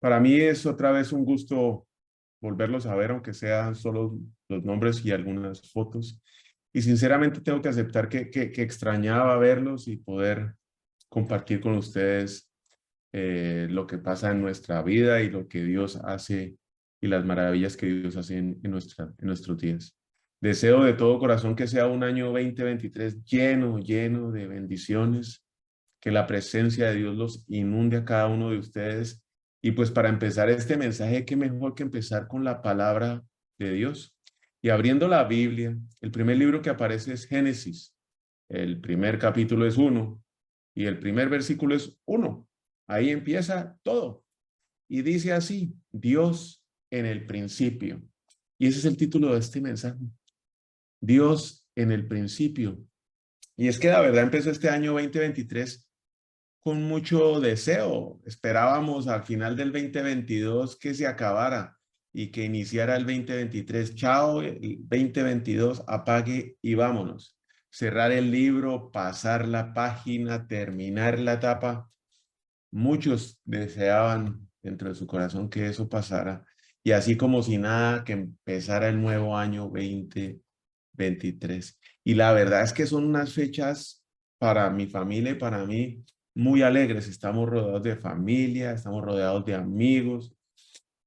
Para mí es otra vez un gusto volverlos a ver, aunque sean solo los nombres y algunas fotos. Y sinceramente tengo que aceptar que extrañaba verlos y poder compartir con ustedes lo que pasa en nuestra vida y lo que Dios hace y las maravillas que Dios hace en nuestros días. Deseo de todo corazón que sea un año 2023 lleno de bendiciones, que la presencia de Dios los inunde a cada uno de ustedes. Y pues para empezar este mensaje, qué mejor que empezar con la palabra de Dios. Y abriendo la Biblia, el primer libro que aparece es Génesis. El primer capítulo es 1 y el primer versículo es 1. Ahí empieza todo. Y dice así, Dios en el principio. Y ese es el título de este mensaje. Dios en el principio. Y es que la verdad empezó este año 2023 con mucho deseo. Esperábamos al final del 2022 que se acabara y que iniciara el 2023. Chao, el 2022, apague y vámonos. Cerrar el libro, pasar la página, terminar la etapa. Muchos deseaban dentro de su corazón que eso pasara. Y así como si nada, que empezara el nuevo año 2023. Y la verdad es que son unas fechas para mi familia y para mí muy alegres. Estamos rodeados de familia, estamos rodeados de amigos,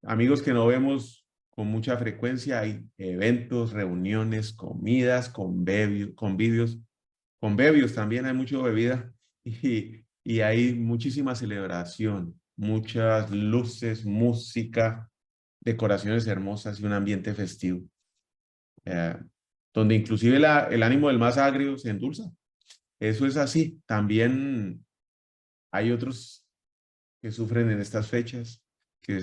amigos que no vemos con mucha frecuencia. Hay eventos, reuniones, comidas, convivios también, hay mucha bebida y hay muchísima celebración, muchas luces, música, decoraciones hermosas y un ambiente festivo, eh, donde inclusive el ánimo del más agrio se endulza. Eso es así. También hay otros que sufren en estas fechas, que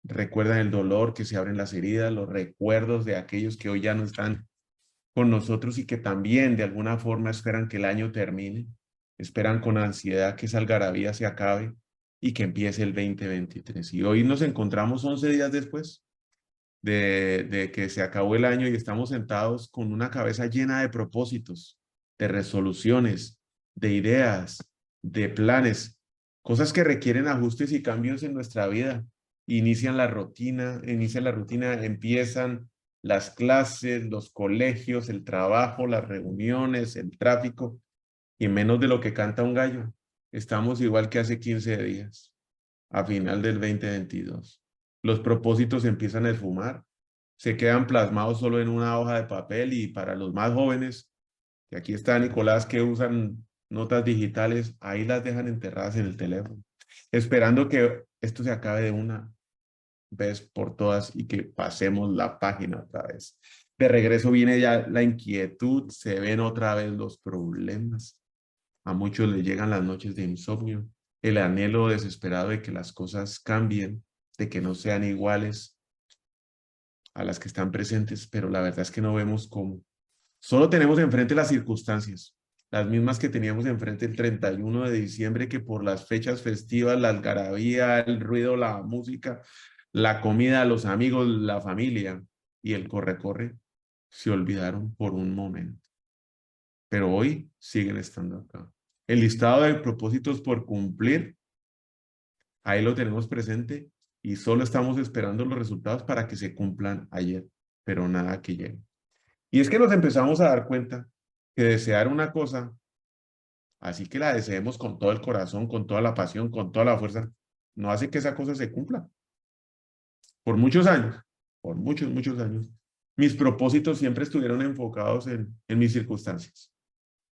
recuerdan el dolor, que se abren las heridas, los recuerdos de aquellos que hoy ya no están con nosotros y que también de alguna forma esperan que el año termine, esperan con ansiedad que esa algarabía se acabe y que empiece el 2023. Y hoy nos encontramos 11 días después de que se acabó el año y estamos sentados con una cabeza llena de propósitos, de resoluciones, de ideas, de planes, cosas que requieren ajustes y cambios en nuestra vida. Inicia la rutina, empiezan las clases, los colegios, el trabajo, las reuniones, el tráfico, y menos de lo que canta un gallo. Estamos igual que hace 15 días, a final del 2022. Los propósitos empiezan a esfumar, se quedan plasmados solo en una hoja de papel y para los más jóvenes, que aquí está Nicolás, que usan notas digitales, ahí las dejan enterradas en el teléfono, esperando que esto se acabe de una vez por todas y que pasemos la página otra vez. De regreso viene ya la inquietud, se ven otra vez los problemas. A muchos les llegan las noches de insomnio, el anhelo desesperado de que las cosas cambien, de que no sean iguales a las que están presentes, pero la verdad es que no vemos cómo. Solo tenemos enfrente las circunstancias, las mismas que teníamos enfrente el 31 de diciembre, que por las fechas festivas, la algarabía, el ruido, la música, la comida, los amigos, la familia y el corre-corre se olvidaron por un momento. Pero hoy siguen estando acá. El listado de propósitos por cumplir, ahí lo tenemos presente y solo estamos esperando los resultados para que se cumplan ayer, pero nada que llegue. Y es que nos empezamos a dar cuenta que desear una cosa, así que la deseemos con todo el corazón, con toda la pasión, con toda la fuerza, no hace que esa cosa se cumpla. Por muchos años, por muchos años, mis propósitos siempre estuvieron enfocados en mis circunstancias,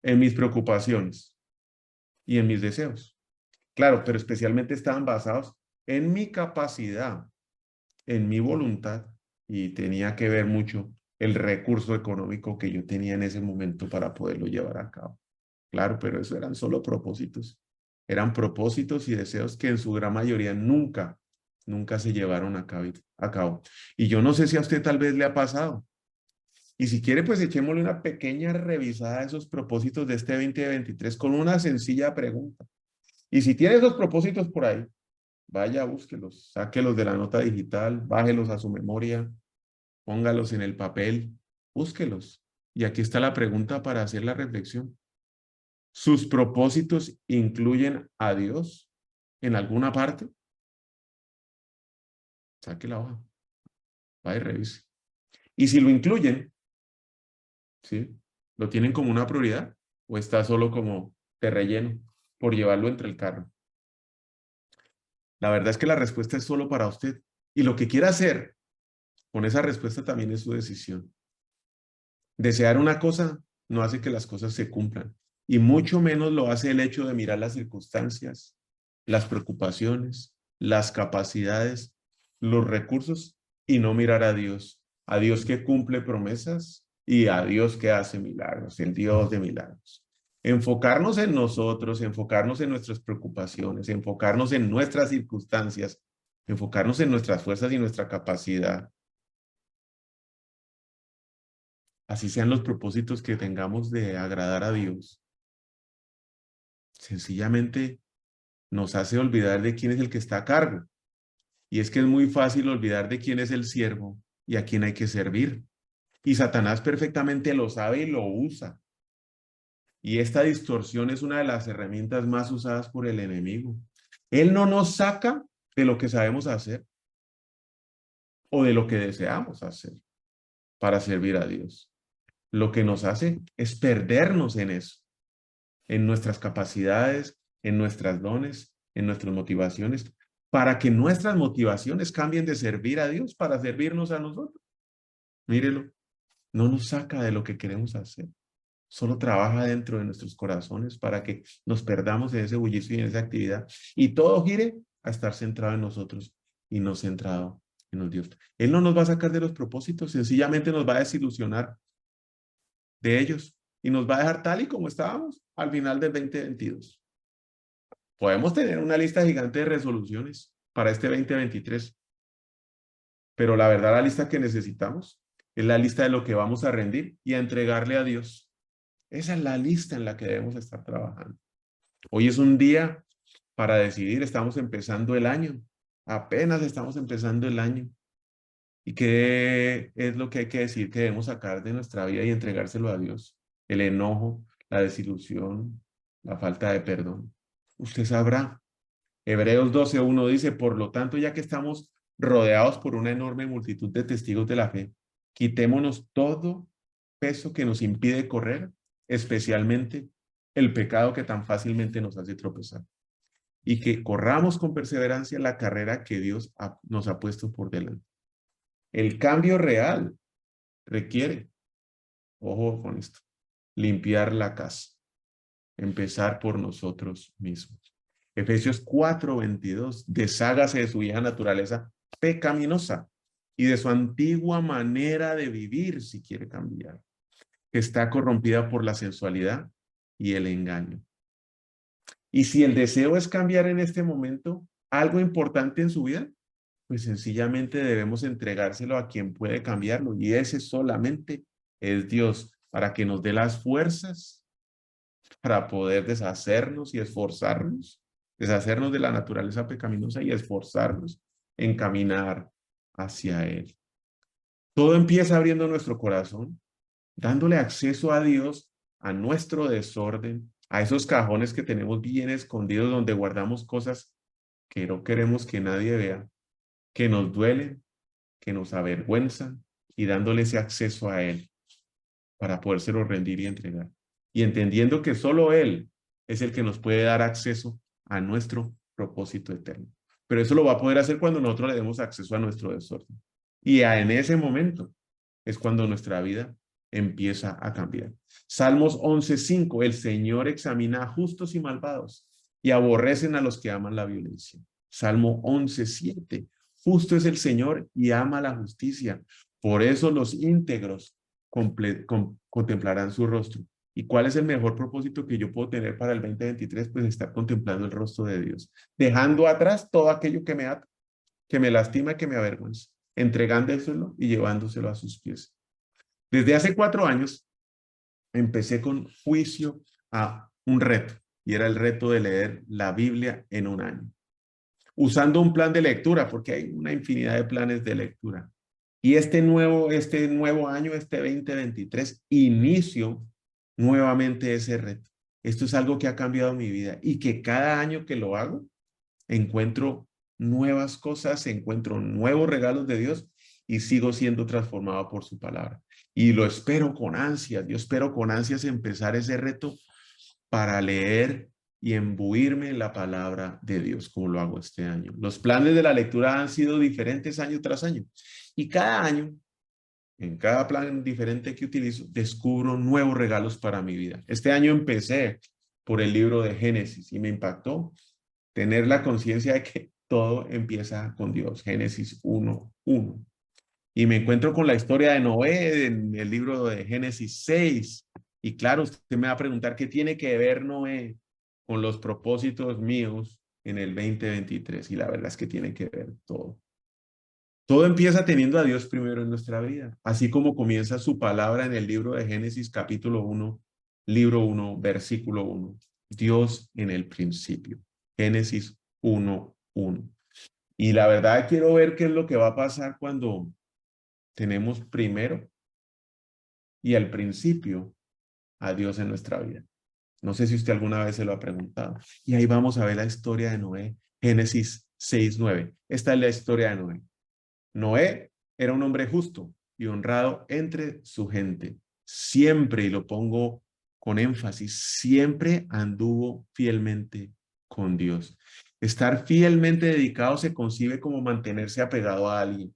en mis preocupaciones y en mis deseos. Claro, pero especialmente estaban basados en mi capacidad, en mi voluntad y tenía que ver mucho el recurso económico que yo tenía en ese momento para poderlo llevar a cabo. Claro, pero eso eran solo propósitos. Eran propósitos y deseos que en su gran mayoría nunca se llevaron a cabo. Y yo no sé si a usted tal vez le ha pasado. Y si quiere, pues echémosle una pequeña revisada a esos propósitos de este 2023 con una sencilla pregunta. Y si tiene esos propósitos por ahí, vaya, búsquelos, sáquelos de la nota digital, bájelos a su memoria, póngalos en el papel, búsquelos. Y aquí está la pregunta para hacer la reflexión. ¿Sus propósitos incluyen a Dios en alguna parte? saque la hoja, va y revise. Y si lo incluyen, ¿sí? ¿Lo tienen como una prioridad o está solo como de relleno por llevarlo entre el carro? La verdad es que la respuesta es solo para usted. Y lo que quiera hacer con esa respuesta también es su decisión. Desear una cosa no hace que las cosas se cumplan. Y mucho menos lo hace el hecho de mirar las circunstancias, las preocupaciones, las capacidades, los recursos y no mirar a Dios. A Dios que cumple promesas y a Dios que hace milagros, el Dios de milagros. Enfocarnos en nosotros, enfocarnos en nuestras preocupaciones, enfocarnos en nuestras circunstancias, enfocarnos en nuestras fuerzas y nuestra capacidad. Así sean los propósitos que tengamos de agradar a Dios. Sencillamente nos hace olvidar de quién es el que está a cargo. Y es que es muy fácil olvidar de quién es el siervo y a quién hay que servir. Y Satanás perfectamente lo sabe y lo usa. Y esta distorsión es una de las herramientas más usadas por el enemigo. Él no nos saca de lo que sabemos hacer o de lo que deseamos hacer para servir a Dios. Lo que nos hace es perdernos en eso, en nuestras capacidades, en nuestras dones, en nuestras motivaciones, para que nuestras motivaciones cambien de servir a Dios para servirnos a nosotros. Mírelo, no nos saca de lo que queremos hacer. Solo trabaja dentro de nuestros corazones para que nos perdamos en ese bullicio y en esa actividad y todo gire a estar centrado en nosotros y no centrado en los Dios. Él no nos va a sacar de los propósitos, sencillamente nos va a desilusionar de ellos y nos va a dejar tal y como estábamos al final del 2022. Podemos tener una lista gigante de resoluciones para este 2023, pero la verdad la lista que necesitamos es la lista de lo que vamos a rendir y a entregarle a Dios. Esa es la lista en la que debemos estar trabajando. Hoy es un día para decidir, estamos empezando el año, apenas estamos empezando el año. ¿Y qué es lo que hay que decir que debemos sacar de nuestra vida y entregárselo a Dios? El enojo, la desilusión, la falta de perdón. Usted sabrá. Hebreos 12:1 dice, por lo tanto, ya que estamos rodeados por una enorme multitud de testigos de la fe, quitémonos todo peso que nos impide correr, especialmente el pecado que tan fácilmente nos hace tropezar, y que corramos con perseverancia la carrera que Dios nos ha puesto por delante. El cambio real requiere, ojo con esto, limpiar la casa, empezar por nosotros mismos. Efesios 4:22, deshágase de su vieja naturaleza pecaminosa y de su antigua manera de vivir si quiere cambiar, que está corrompida por la sensualidad y el engaño. Y si el deseo es cambiar en este momento algo importante en su vida, pues sencillamente debemos entregárselo a quien puede cambiarlo y ese solamente es Dios para que nos dé las fuerzas para poder deshacernos y esforzarnos, deshacernos de la naturaleza pecaminosa y esforzarnos en caminar hacia Él. Todo empieza abriendo nuestro corazón, dándole acceso a Dios, a nuestro desorden, a esos cajones que tenemos bien escondidos donde guardamos cosas que no queremos que nadie vea, que nos duelen, que nos avergüenzan y dándole ese acceso a Él para podérselo rendir y entregar. Y entendiendo que solo Él es el que nos puede dar acceso a nuestro propósito eterno. Pero eso lo va a poder hacer cuando nosotros le demos acceso a nuestro desorden. Y en ese momento es cuando nuestra vida empieza a cambiar. Salmos 11:5, el Señor examina a justos y malvados y aborrecen a los que aman la violencia. Salmo 11:7, justo es el Señor y ama la justicia. Por eso los íntegros contemplarán su rostro. ¿Y cuál es el mejor propósito que yo puedo tener para el 2023? Pues estar contemplando el rostro de Dios, dejando atrás todo aquello que me ata, que me lastima, que me avergüenza, entregándoselo y llevándoselo a sus pies. Desde hace 4 años empecé con juicio a un reto, y era el reto de leer la Biblia en un año, usando un plan de lectura, porque hay una infinidad de planes de lectura. Y este nuevo año, este 2023, inicio nuevamente ese reto. Esto es algo que ha cambiado mi vida y que cada año que lo hago, encuentro nuevas cosas, encuentro nuevos regalos de Dios y sigo siendo transformado por su palabra. Y lo espero con ansias, yo espero con ansias empezar ese reto para leer y embuirme en la palabra de Dios, como lo hago este año. Los planes de la lectura han sido diferentes año tras año. Y cada año, en cada plan diferente que utilizo, descubro nuevos regalos para mi vida. Este año empecé por el libro de Génesis y me impactó tener la conciencia de que todo empieza con Dios. Génesis 1:1. Y me encuentro con la historia de Noé en el libro de Génesis 6. Y claro, usted me va a preguntar qué tiene que ver Noé con los propósitos míos en el 2023. Y la verdad es que tiene que ver todo. Todo empieza teniendo a Dios primero en nuestra vida, así como comienza su palabra en el libro de Génesis capítulo 1, libro 1, versículo 1. Dios en el principio. Génesis 1:1. Y la verdad quiero ver qué es lo que va a pasar cuando tenemos primero y al principio a Dios en nuestra vida. No sé si usted alguna vez se lo ha preguntado. Y ahí vamos a ver la historia de Noé. Génesis 6:9. Esta es la historia de Noé. Noé era un hombre justo y honrado entre su gente. Siempre, y lo pongo con énfasis, siempre anduvo fielmente con Dios. Estar fielmente dedicado se concibe como mantenerse apegado a alguien,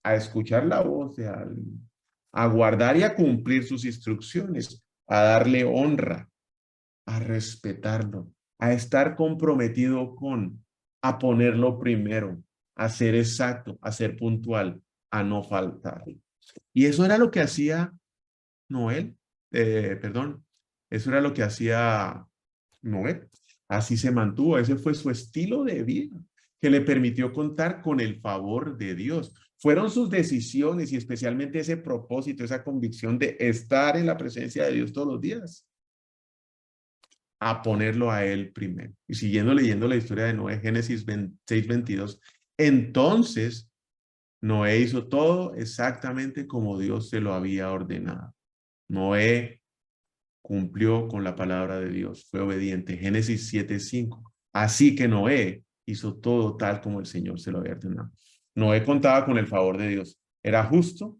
a escuchar la voz de alguien, a guardar y a cumplir sus instrucciones, a darle honra, a respetarlo, a estar comprometido con, a ponerlo primero, a ser exacto, a ser puntual, a no faltar. Y eso era lo que hacía Noé, perdón, eso era lo que hacía Noé. Así se mantuvo, ese fue su estilo de vida, que le permitió contar con el favor de Dios. Fueron sus decisiones y especialmente ese propósito, esa convicción de estar en la presencia de Dios todos los días, a ponerlo a él primero. Y siguiendo leyendo la historia de Noé, Génesis 6:22, entonces Noé hizo todo exactamente como Dios se lo había ordenado. Noé cumplió con la palabra de Dios, fue obediente. Génesis 7:5. Así que Noé hizo todo tal como el Señor se lo había ordenado. Noé contaba con el favor de Dios. Era justo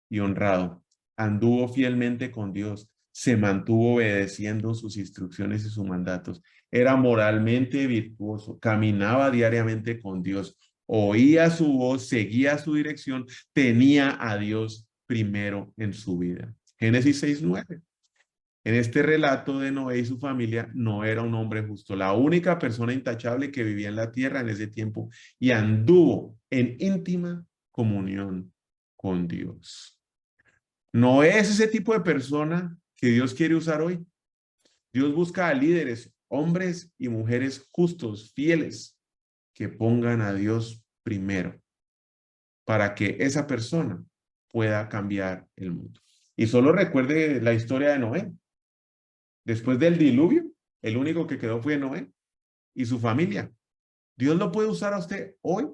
y honrado. Anduvo fielmente con Dios. Se mantuvo obedeciendo sus instrucciones y sus mandatos. Era moralmente virtuoso. Caminaba diariamente con Dios. Oía su voz, seguía su dirección. Tenía a Dios primero en su vida. Génesis 6:9. En este relato de Noé y su familia, no era un hombre justo, la única persona intachable que vivía en la tierra en ese tiempo y anduvo en íntima comunión con Dios. No es ese tipo de persona que Dios quiere usar hoy. Dios busca a líderes, hombres y mujeres justos, fieles, que pongan a Dios primero para que esa persona pueda cambiar el mundo. Y solo recuerde la historia de Noé. Después del diluvio, el único que quedó fue Noé y su familia. Dios lo puede usar a usted hoy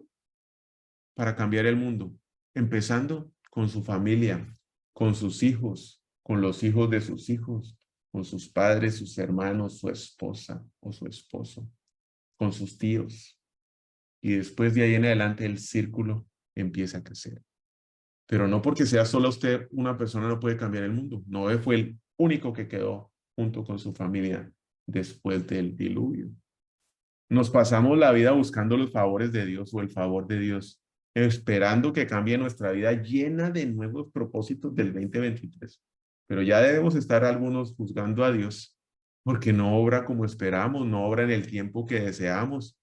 para cambiar el mundo, empezando con su familia, con sus hijos, con los hijos de sus hijos, con sus padres, sus hermanos, su esposa o su esposo, con sus tíos. Y después de ahí en adelante el círculo empieza a crecer. Pero no porque sea solo usted una persona no puede cambiar el mundo. Noé fue el único que quedó junto con su familia después del diluvio. Nos pasamos la vida buscando los favores de Dios o el favor de Dios, esperando que cambie nuestra vida llena de nuevos propósitos del 2023. Pero ya debemos estar algunos juzgando a Dios porque no obra como esperamos, no obra en el tiempo que deseamos,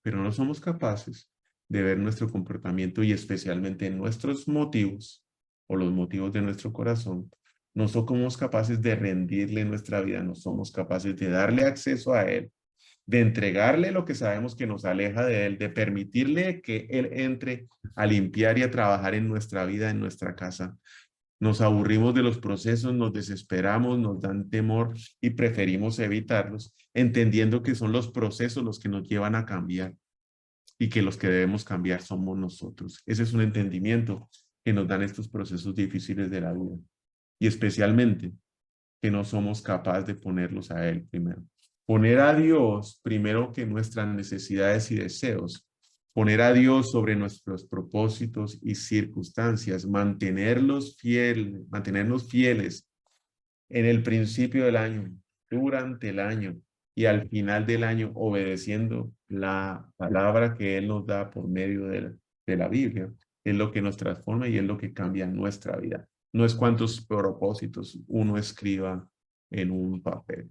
pero no somos capaces de ver nuestro comportamiento y especialmente nuestros motivos o los motivos de nuestro corazón. No somos capaces de rendirle nuestra vida, no somos capaces de darle acceso a Él, de entregarle lo que sabemos que nos aleja de Él, de permitirle que Él entre a limpiar y a trabajar en nuestra vida, en nuestra casa. Nos aburrimos de los procesos, nos desesperamos, nos dan temor y preferimos evitarlos, entendiendo que son los procesos los que nos llevan a cambiar y que los que debemos cambiar somos nosotros. Ese es un entendimiento que nos dan estos procesos difíciles de la vida y especialmente que no somos capaces de ponerlos a Él primero. Poner a Dios primero que nuestras necesidades y deseos poner a Dios sobre nuestros propósitos y circunstancias, mantenernos fieles en el principio del año, durante el año y al final del año, obedeciendo la palabra que Él nos da por medio de la Biblia, es lo que nos transforma y es lo que cambia nuestra vida. No es cuántos propósitos uno escriba en un papel.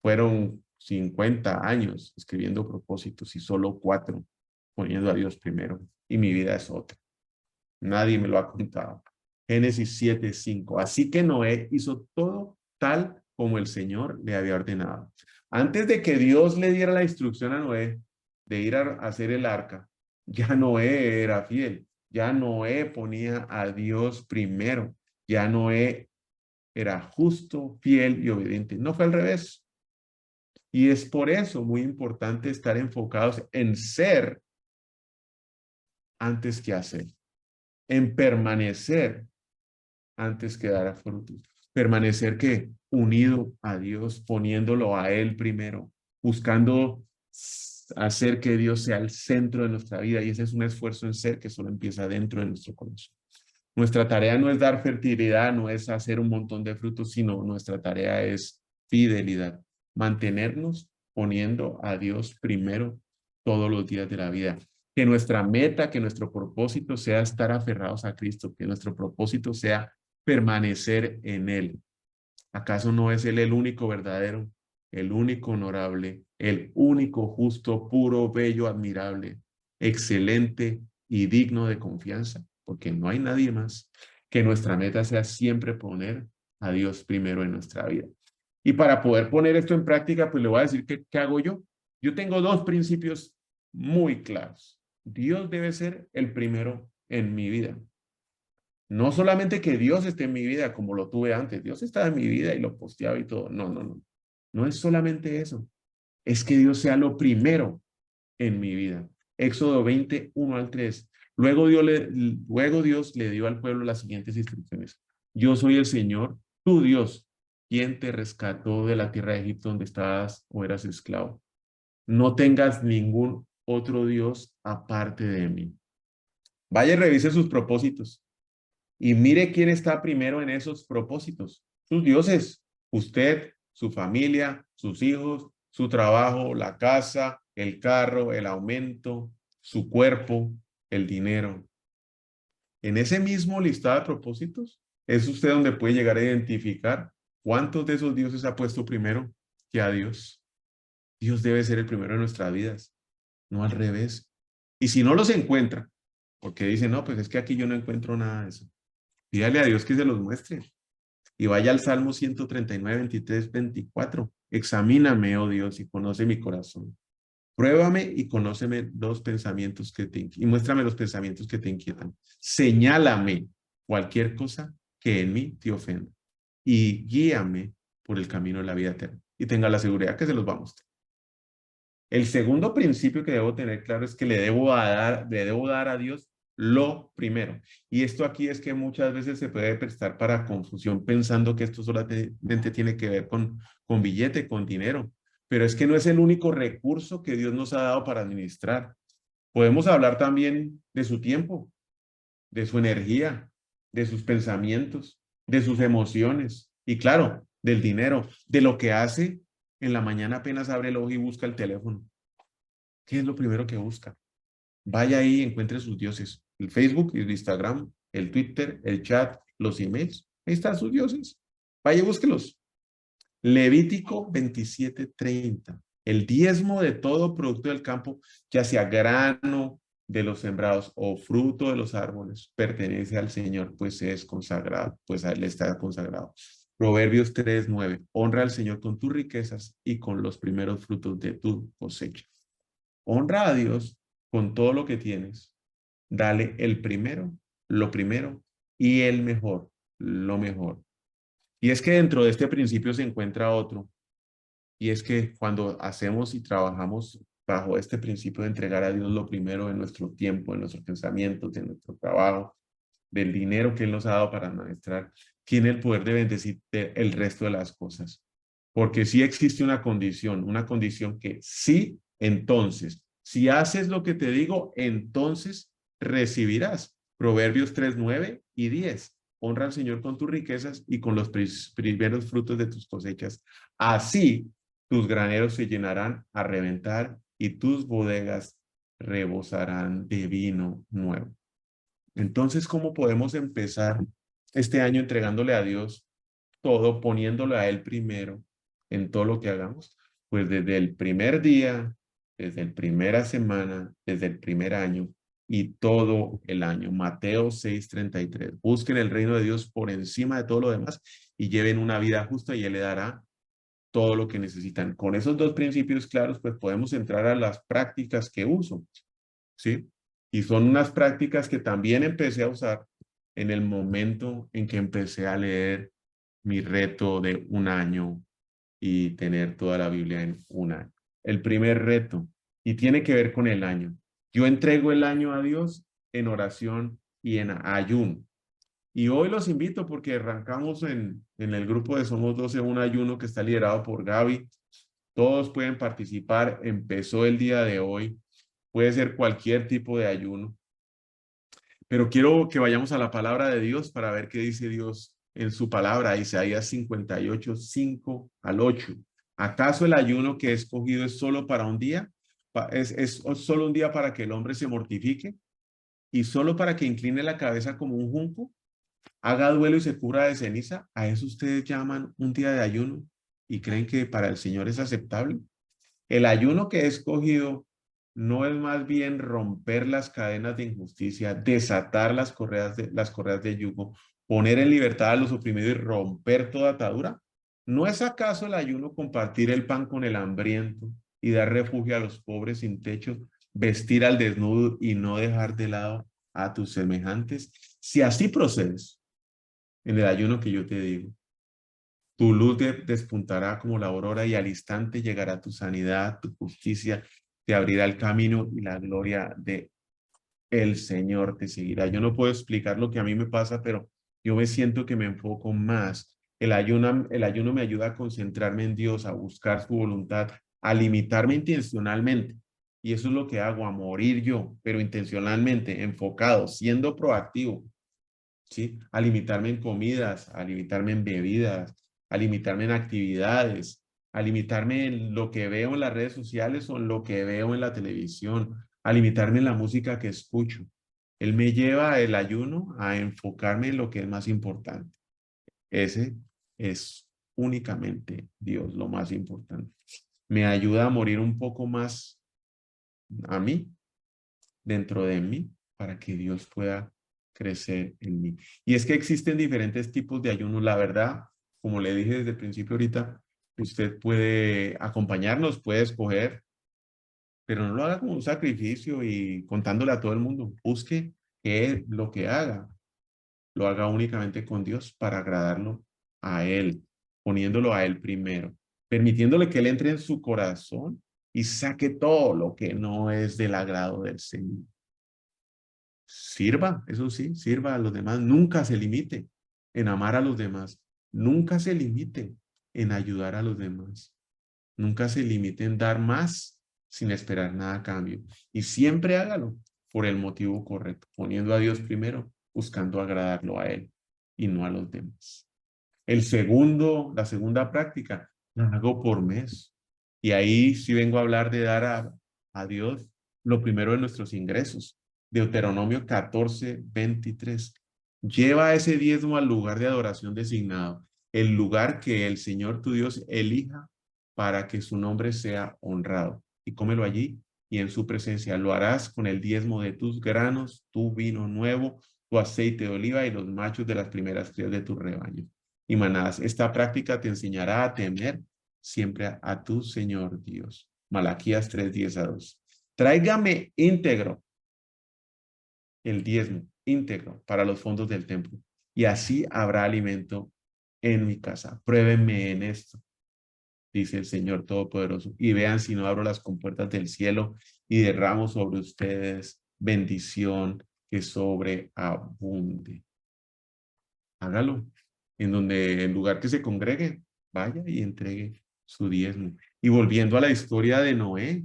Fueron 50 años escribiendo propósitos y solo 4 poniendo a Dios primero. Y mi vida es otra. Nadie me lo ha contado. Génesis 7:5. Así que Noé hizo todo tal como el Señor le había ordenado. Antes de que Dios le diera la instrucción a Noé de ir a hacer el arca, ya Noé era fiel. Ya Noé ponía a Dios primero. Ya Noé era justo, fiel y obediente. No fue al revés. Y es por eso muy importante estar enfocados en ser antes que hacer, en permanecer antes que dar a frutos. Permanecer que unido a Dios, poniéndolo a Él primero, buscando hacer que Dios sea el centro de nuestra vida. Y ese es un esfuerzo en ser que solo empieza dentro de nuestro corazón. Nuestra tarea no es dar fertilidad, no es hacer un montón de frutos, sino nuestra tarea es fidelidad. Mantenernos poniendo a Dios primero todos los días de la vida. Que nuestra meta, que nuestro propósito sea estar aferrados a Cristo, que nuestro propósito sea permanecer en Él. ¿Acaso no es Él el único verdadero, el único honorable, el único justo, puro, bello, admirable, excelente y digno de confianza? Porque no hay nadie más. Que nuestra meta sea siempre poner a Dios primero en nuestra vida. Y para poder poner esto en práctica, pues le voy a decir qué hago yo. Yo tengo 2 principios muy claros. Dios debe ser el primero en mi vida. No solamente que Dios esté en mi vida como lo tuve antes. Dios estaba en mi vida y lo posteaba y todo. No, no, no. No es solamente eso. Es que Dios sea lo primero en mi vida. Éxodo 20:1-3. Luego Dios le dio al pueblo las siguientes instrucciones. Yo soy el Señor, tu Dios, quien te rescató de la tierra de Egipto donde estabas o eras esclavo. No tengas ningún otro Dios aparte de mí. Vaya y revise sus propósitos y mire quién está primero en esos propósitos. Sus dioses, usted, su familia, sus hijos, su trabajo, la casa, el carro, el aumento, su cuerpo, el dinero. En ese mismo listado de propósitos, es usted donde puede llegar a identificar cuántos de esos dioses ha puesto primero que a Dios. Dios debe ser el primero en nuestras vidas, no al revés. Y si no los encuentra, porque dice, no, pues es que aquí yo no encuentro nada de eso. Pídale a Dios que se los muestre. Y vaya al Salmo 139, 23, 24. Examíname, oh Dios, y conoce mi corazón. Pruébame y conóceme los pensamientos que te y muéstrame los pensamientos que te inquietan. Señálame cualquier cosa que en mí te ofenda y guíame por el camino de la vida eterna. Y tenga la seguridad que se los va a mostrar. El segundo principio que debo tener claro es que le debo dar a Dios lo primero. Y esto aquí es que muchas veces se puede prestar para confusión pensando que esto solamente tiene que ver con billete, con dinero. Pero es que no es el único recurso que Dios nos ha dado para administrar. Podemos hablar también de su tiempo, de su energía, de sus pensamientos, de sus emociones y claro, del dinero, de lo que hace en la mañana apenas abre el ojo y busca el teléfono. ¿Qué es lo primero que busca? Vaya ahí y encuentre sus dioses. El Facebook, el Instagram, el Twitter, el chat, los emails. Ahí están sus dioses. Vaya y búsquelos. Levítico 27:30. El diezmo de todo producto del campo, ya sea grano de los sembrados o fruto de los árboles, pertenece al Señor, pues es consagrado, pues a él está consagrado. Proverbios 3:9. Honra al Señor con tus riquezas y con los primeros frutos de tu cosecha. Honra a Dios con todo lo que tienes. Dale el primero, lo primero, y el mejor, lo mejor. Y es que dentro de este principio se encuentra otro, y es que cuando hacemos y trabajamos bajo este principio de entregar a Dios lo primero en nuestro tiempo, en nuestros pensamientos, en nuestro trabajo, del dinero que Él nos ha dado para administrar, tiene el poder de bendecir el resto de las cosas. Porque sí existe una condición que sí, entonces, Si haces lo que te digo, entonces recibirás. Proverbios 3, 9 y 10. Honra al Señor con tus riquezas y con los primeros frutos de tus cosechas. Así tus graneros se llenarán a reventar y tus bodegas rebosarán de vino nuevo. Entonces, ¿cómo podemos empezar este año entregándole a Dios todo, poniéndolo a Él primero en todo lo que hagamos? Pues desde el primer día, desde la primera semana, desde el primer año y todo el año. Mateo 6:33. Busquen el reino de Dios por encima de todo lo demás y lleven una vida justa y Él le dará todo lo que necesitan. Con esos dos principios claros, pues podemos entrar a las prácticas que uso, ¿sí? Y son unas prácticas que también empecé a usar en el momento en que empecé a leer mi reto de un año y tener toda la Biblia en un año. El primer reto, y tiene que ver con el año. Yo entrego el año a Dios en oración y en ayuno. Y hoy los invito porque arrancamos en el grupo de Somos 12 un ayuno que está liderado por Gaby. Todos pueden participar. Empezó el día de hoy. Puede ser cualquier tipo de ayuno. Pero quiero que vayamos a la palabra de Dios para ver qué dice Dios en su palabra. Isaías 58, 5 al 8. ¿Acaso el ayuno que he escogido es solo para un día? ¿Es solo un día para que el hombre se mortifique? ¿Y solo para que incline la cabeza como un junco? Haga duelo y se cubra de ceniza. ¿A eso ustedes llaman un día de ayuno y creen que para el Señor es aceptable? El ayuno que he escogido no es más bien romper las cadenas de injusticia, desatar las correas de yugo, poner en libertad a los oprimidos y romper toda atadura. ¿No es acaso el ayuno compartir el pan con el hambriento y dar refugio a los pobres sin techo, vestir al desnudo y no dejar de lado a tus semejantes? Si así procedes en el ayuno que yo te digo, tu luz despuntará como la aurora y al instante llegará tu sanidad, tu justicia, te abrirá el camino y la gloria de el Señor te seguirá. Yo no puedo explicar lo que a mí me pasa, pero yo me siento que me enfoco más. El ayuno me ayuda a concentrarme en Dios, a buscar su voluntad, a limitarme intencionalmente. Y eso es lo que hago, a morir yo, pero intencionalmente, enfocado, siendo proactivo. ¿Sí? A limitarme en comidas, a limitarme en bebidas, a limitarme en actividades, a limitarme en lo que veo en las redes sociales o en lo que veo en la televisión, a limitarme en la música que escucho. Él me lleva el ayuno a enfocarme en lo que es más importante. Ese es únicamente Dios, lo más importante. Me ayuda a morir un poco más a mí, dentro de mí, para que Dios pueda crecer en mí. Y es que existen diferentes tipos de ayuno. La verdad, como le dije desde el principio ahorita, usted puede acompañarnos, puede escoger, pero no lo haga como un sacrificio y contándole a todo el mundo. Busque que lo que haga, lo haga únicamente con Dios para agradarlo a Él, poniéndolo a Él primero, permitiéndole que Él entre en su corazón y saque todo lo que no es del agrado del Señor. Sirva, eso sí, sirva a los demás. Nunca se limite en amar a los demás. Nunca se limite en ayudar a los demás. Nunca se limite en dar más sin esperar nada a cambio. Y siempre hágalo por el motivo correcto, poniendo a Dios primero, buscando agradarlo a Él y no a los demás. La segunda práctica, la hago por mes. Y ahí sí vengo a hablar de dar a Dios lo primero de nuestros ingresos. Deuteronomio 14:23. Lleva ese diezmo al lugar de adoración designado, el lugar que el Señor tu Dios elija para que su nombre sea honrado. Y cómelo allí y en su presencia. Lo harás con el diezmo de tus granos, tu vino nuevo, tu aceite de oliva y los machos de las primeras crías de tu rebaño y manadas. Esta práctica te enseñará a temer siempre a tu Señor Dios. Malaquías 3:10-12. Tráigame íntegro el diezmo, íntegro para los fondos del templo. Y así habrá alimento en mi casa. Pruébenme en esto, dice el Señor Todopoderoso, y vean si no abro las compuertas del cielo y derramo sobre ustedes bendición que sobreabunde. Hágalo. En lugar que se congregue, vaya y entregue su diezmo. Y volviendo a la historia de Noé,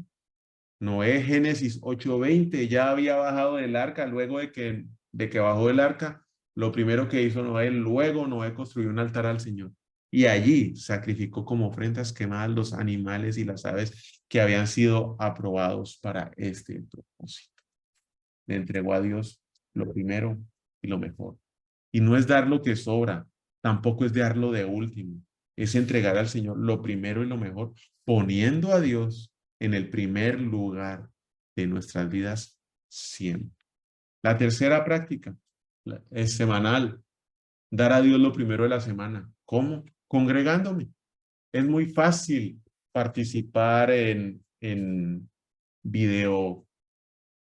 Noé, Génesis 8:20, ya había bajado del arca. Luego de que bajó del arca, lo primero que hizo Noé construyó un altar al Señor. Y allí sacrificó como ofrendas quemadas los animales y las aves que habían sido aprobados para este propósito. Le entregó a Dios lo primero y lo mejor. Y no es dar lo que sobra, tampoco es dar lo de último. Es entregar al Señor lo primero y lo mejor, poniendo a Dios en el primer lugar de nuestras vidas siempre. La tercera práctica es semanal. Dar a Dios lo primero de la semana. ¿Cómo? Congregándome. Es muy fácil participar en video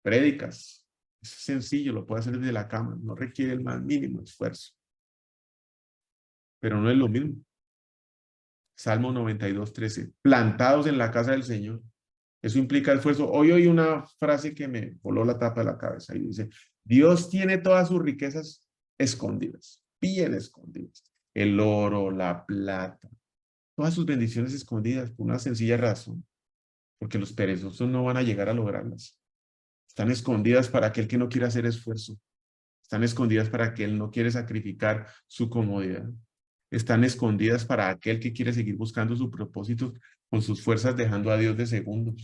prédicas. Es sencillo, lo puede hacer desde la cama, no requiere el más mínimo esfuerzo, pero no es lo mismo. Salmo 92:13, plantados en la casa del Señor. Eso implica esfuerzo. Hoy oí una frase que me voló la tapa de la cabeza y dice, Dios tiene todas sus riquezas escondidas, bien escondidas. El oro, la plata, todas sus bendiciones escondidas por una sencilla razón, porque los perezosos no van a llegar a lograrlas. Están escondidas para aquel que no quiere hacer esfuerzo. Están escondidas para aquel que no quiere sacrificar su comodidad. Están escondidas para aquel que quiere seguir buscando su propósito con sus fuerzas, dejando a Dios de segundo.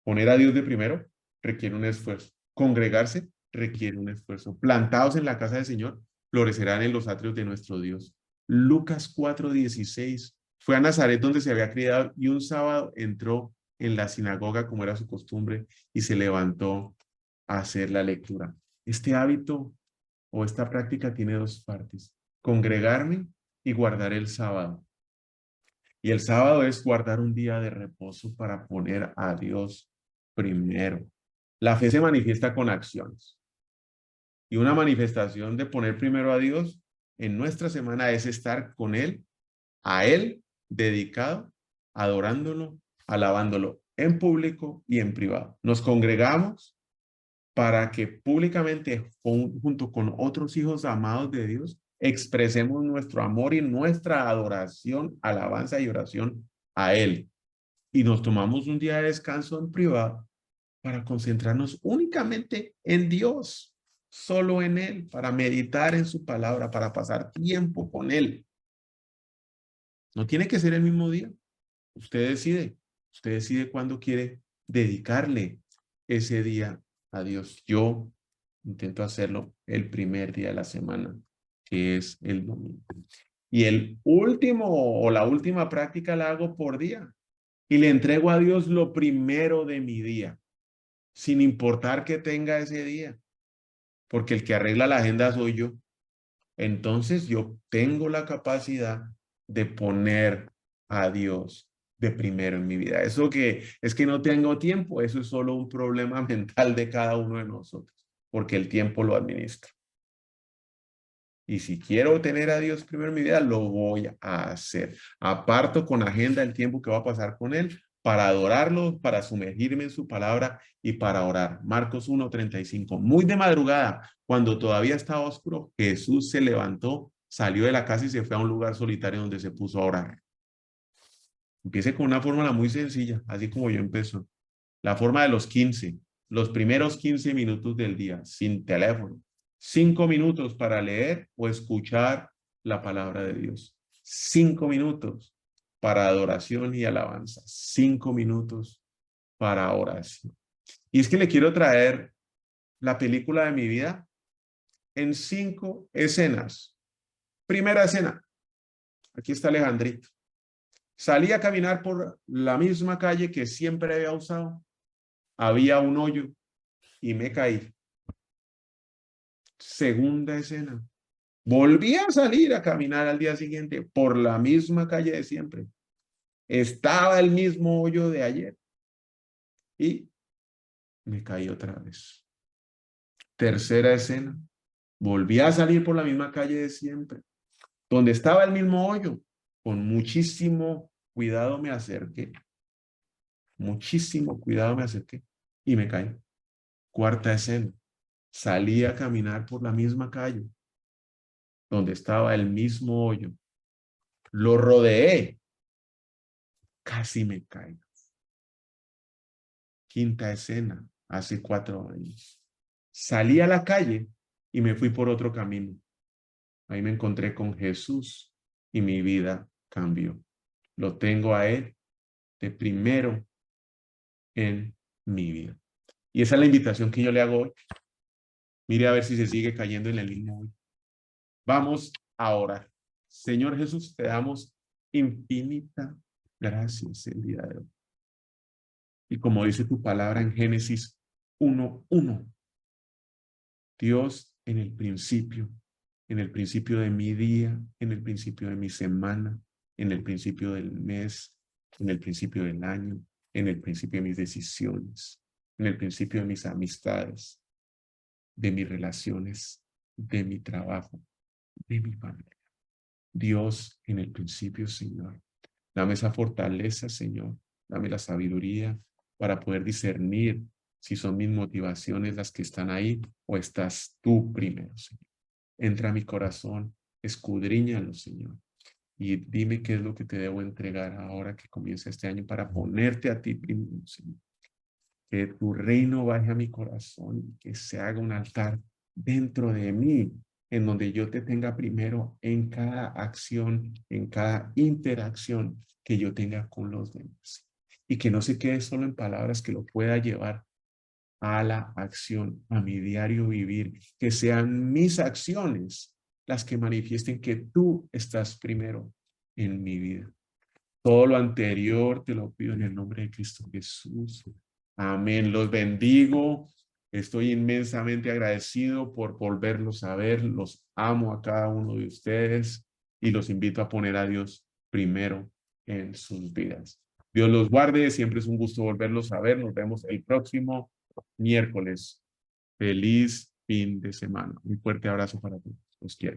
Poner a Dios de primero requiere un esfuerzo. Congregarse requiere un esfuerzo. Plantados en la casa del Señor, florecerán en los atrios de nuestro Dios. Lucas 4:16. Fue a Nazaret donde se había criado y un sábado entró en la sinagoga como era su costumbre y se levantó a hacer la lectura. Este hábito o esta práctica tiene dos partes: congregarme y guardar el sábado. Y el sábado es guardar un día de reposo para poner a Dios primero. La fe se manifiesta con acciones. Y una manifestación de poner primero a Dios en nuestra semana es estar con Él, a Él dedicado, adorándolo, alabándolo en público y en privado. Nos congregamos para que públicamente, junto con otros hijos amados de Dios, expresemos nuestro amor y nuestra adoración, alabanza y oración a Él. Y nos tomamos un día de descanso en privado para concentrarnos únicamente en Dios, solo en Él, para meditar en su palabra, para pasar tiempo con Él. No tiene que ser el mismo día. Usted decide cuándo quiere dedicarle ese día a Dios. Yo intento hacerlo el primer día de la semana, que es el domingo. Y el último o la última práctica la hago por día. Y le entrego a Dios lo primero de mi día, sin importar que tenga ese día, porque el que arregla la agenda soy yo. Entonces yo tengo la capacidad de poner a Dios de primero en mi vida. Eso que es que no tengo tiempo, eso es solo un problema mental de cada uno de nosotros, porque el tiempo lo administra. Y si quiero tener a Dios primero en mi vida, lo voy a hacer. Aparto con agenda el tiempo que va a pasar con Él para adorarlo, para sumergirme en su palabra y para orar. Marcos 1:35. Muy de madrugada, cuando todavía estaba oscuro, Jesús se levantó, salió de la casa y se fue a un lugar solitario donde se puso a orar. Empiece con una fórmula muy sencilla, así como yo empezó. La forma de los 15, los primeros 15 minutos del día, sin teléfono. 5 minutos para leer o escuchar la palabra de Dios. 5 minutos para adoración y alabanza. 5 minutos para oración. Y es que le quiero traer la película de mi vida en 5 escenas. Primera escena. Aquí está Alejandrito. Salí a caminar por la misma calle que siempre había usado. Había un hoyo y me caí. Segunda escena. Volví a salir a caminar al día siguiente por la misma calle de siempre. Estaba el mismo hoyo de ayer y me caí otra vez. Tercera escena. Volví a salir por la misma calle de siempre, donde estaba el mismo hoyo. Con muchísimo cuidado me acerqué. Muchísimo cuidado me acerqué y me caí. Cuarta escena. Salí a caminar por la misma calle, donde estaba el mismo hoyo. Lo rodeé. Casi me caigo. quinta escena, hace 4 años. Salí a la calle y me fui por otro camino. Ahí me encontré con Jesús y mi vida cambió. Lo tengo a Él de primero en mi vida. Y esa es la invitación que yo le hago hoy. Mire a ver si se sigue cayendo en el mismo hoy. Vamos a orar. Señor Jesús, te damos infinita gracias el día de hoy. Y como dice tu palabra en Génesis 1:1, Dios en el principio de mi día, en el principio de mi semana, en el principio del mes, en el principio del año, en el principio de mis decisiones, en el principio de mis amistades, de mis relaciones, de mi trabajo, de mi familia. Dios en el principio, Señor. Dame esa fortaleza, Señor. Dame la sabiduría para poder discernir si son mis motivaciones las que están ahí o estás tú primero, Señor. Entra a mi corazón, escudriñalo, Señor. Y dime qué es lo que te debo entregar ahora que comienza este año para ponerte a ti primero, Señor. Que tu reino baje a mi corazón y que se haga un altar dentro de mí, en donde yo te tenga primero en cada acción, en cada interacción que yo tenga con los demás. Y que no se quede solo en palabras, que lo pueda llevar a la acción, a mi diario vivir, que sean mis acciones las que manifiesten que tú estás primero en mi vida. Todo lo anterior te lo pido en el nombre de Cristo Jesús. Amén. Los bendigo. Estoy inmensamente agradecido por volverlos a ver. Los amo a cada uno de ustedes y los invito a poner a Dios primero en sus vidas. Dios los guarde. Siempre es un gusto volverlos a ver. Nos vemos el próximo miércoles. Feliz fin de semana. Un fuerte abrazo para todos. Los quiero.